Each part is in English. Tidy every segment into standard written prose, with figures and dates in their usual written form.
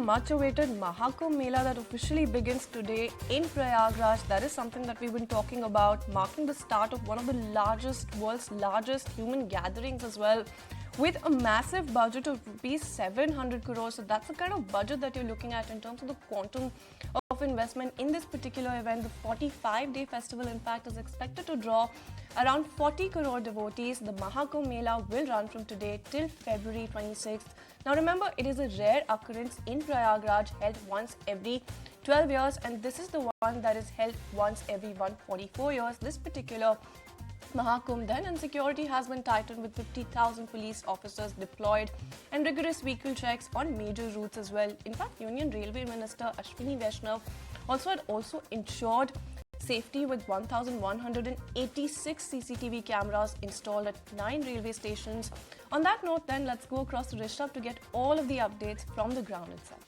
much awaited Mahakumbh Mela that officially begins today in Prayagraj. That is something that we've been talking about, marking the start of one of the world's largest human gatherings as well, with a massive budget of rupees 700 crores. So that's the kind of budget that you're looking at in terms of the quantum of investment in this particular event. The 45-day festival, in fact, is expected to draw around 40 crore devotees. The Mahakumbh Mela will run from today till February 26th. Now remember, it is a rare occurrence in Prayagraj, held once every 12 years, and this is the one that is held once every 144 years. This particular Mahakumbh then, and security has been tightened with 50,000 police officers deployed and rigorous vehicle checks on major routes as well. In fact, Union Railway Minister Ashwini Vaishnav had ensured safety with 1,186 CCTV cameras installed at 9 railway stations. On that note, then, let's go across to Rishabh to get all of the updates from the ground itself.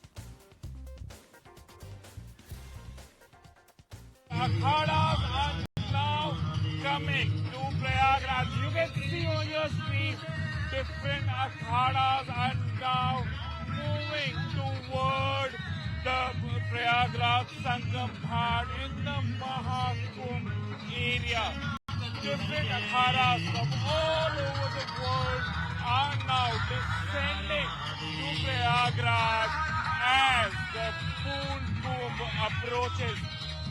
Akhadas are now coming to Prayagraj. You can see on your screen different akhadas are now moving toward the Prayagraj Sangam Ghat in the Mahakumbh area. Different akhadas from all over the world are now descending to Prayagraj as the Poon Kumbh approaches.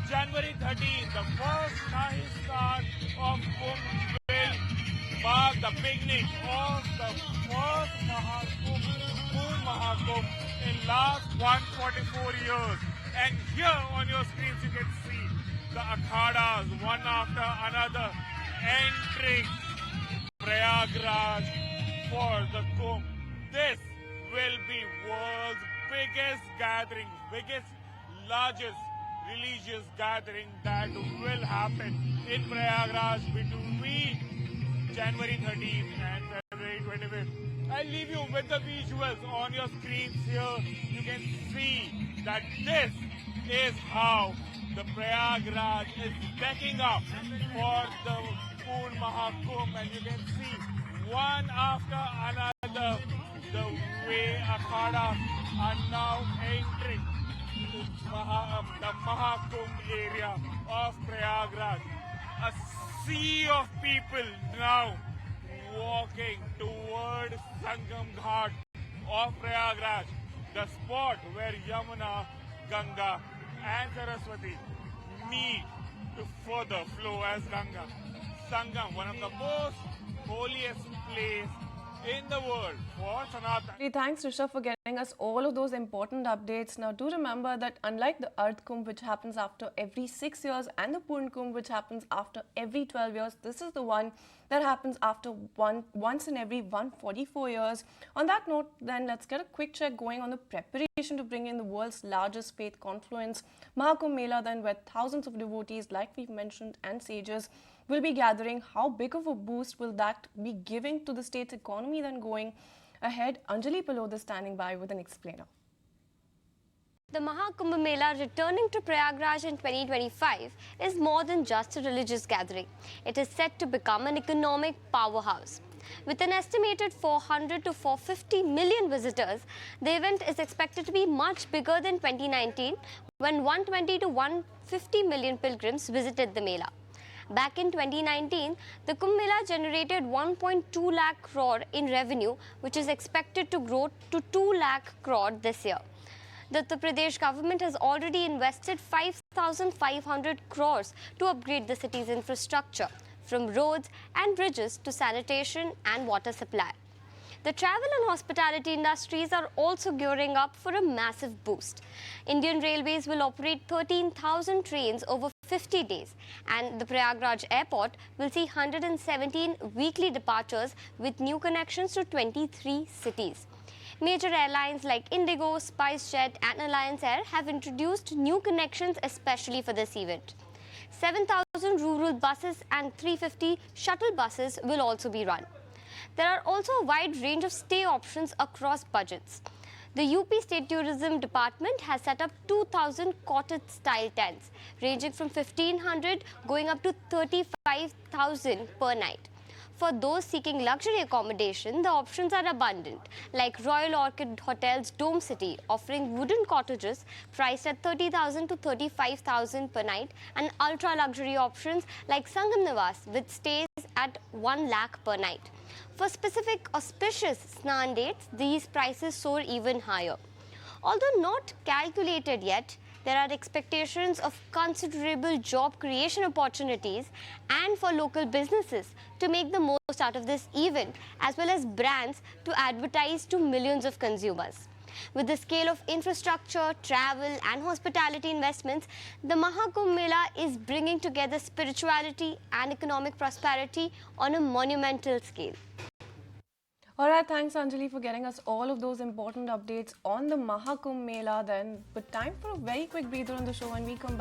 January 13th, the first Shahi start of Kumbh will mark the beginning of the first Poon Mahakumbh in last 144 years. And here on your screens you can see the akhadas one after another entering Prayagraj for the Kumbh. This will be world's biggest gathering, largest religious gathering that will happen in Prayagraj between January 13th and February 25th. I'll leave you with the visuals on your screens here. You can see that this is how the Prayagraj is decking up for the Poon Mahakumbh, and you can see one after another the way akhadas are now entering the Mahakumbh area of Prayagraj. A sea of people now walking toward Sangam Ghat of Prayagraj, the spot where Yamuna, Ganga and Saraswati meet to further flow as Ganga. Sangam, one of the most holiest places in the world for Sanatan. Thanks, Rishabh, for getting us all of those important updates. Now, do remember that unlike the Ardh Kumbh, which happens after every 6 years, and the Poon Kumbh, which happens after every 12 years, this is the one that happens after once in every 144 years. On that note, then, let's get a quick check going on the preparation to bring in the world's largest faith confluence, Mahakumbh Mela, then, where thousands of devotees, like we've mentioned, and sages will be gathering. How big of a boost will that be giving to the state's economy then going ahead? Anjali Palod is standing by with an explainer. The Mahakumbh Mela returning to Prayagraj in 2025 is more than just a religious gathering. It is set to become an economic powerhouse. With an estimated 400 to 450 million visitors, the event is expected to be much bigger than 2019, when 120 to 150 million pilgrims visited the Mela. Back in 2019, the Kumbh Mela generated 1.2 lakh crore in revenue, which is expected to grow to 2 lakh crore this year. The Uttar Pradesh government has already invested 5,500 crores to upgrade the city's infrastructure, from roads and bridges to sanitation and water supply. The travel and hospitality industries are also gearing up for a massive boost. Indian Railways will operate 13,000 trains over 50 days, and the Prayagraj airport will see 117 weekly departures with new connections to 23 cities. Major airlines like Indigo, SpiceJet and Alliance Air have introduced new connections especially for this event. 7,000 rural buses and 350 shuttle buses will also be run. There are also a wide range of stay options across budgets. The UP State Tourism Department has set up 2,000 cottage-style tents, ranging from 1,500 going up to 35,000 per night. for those seeking luxury accommodation, the options are abundant, like Royal Orchid Hotel's Dome City, offering wooden cottages priced at 30,000 to 35,000 per night, and ultra-luxury options like Sangam Niwas with stays at 1 lakh per night. For specific auspicious snan dates, these prices soar even higher. Although not calculated yet, there are expectations of considerable job creation opportunities and for local businesses to make the most out of this event, as well as brands to advertise to millions of consumers. With the scale of infrastructure, travel and hospitality investments, the Mahakumbh Mela is bringing together spirituality and economic prosperity on a monumental scale. Alright, thanks Anjali for getting us all of those important updates on the Mahakumbh Mela then. But time for a very quick breather on the show when we come back.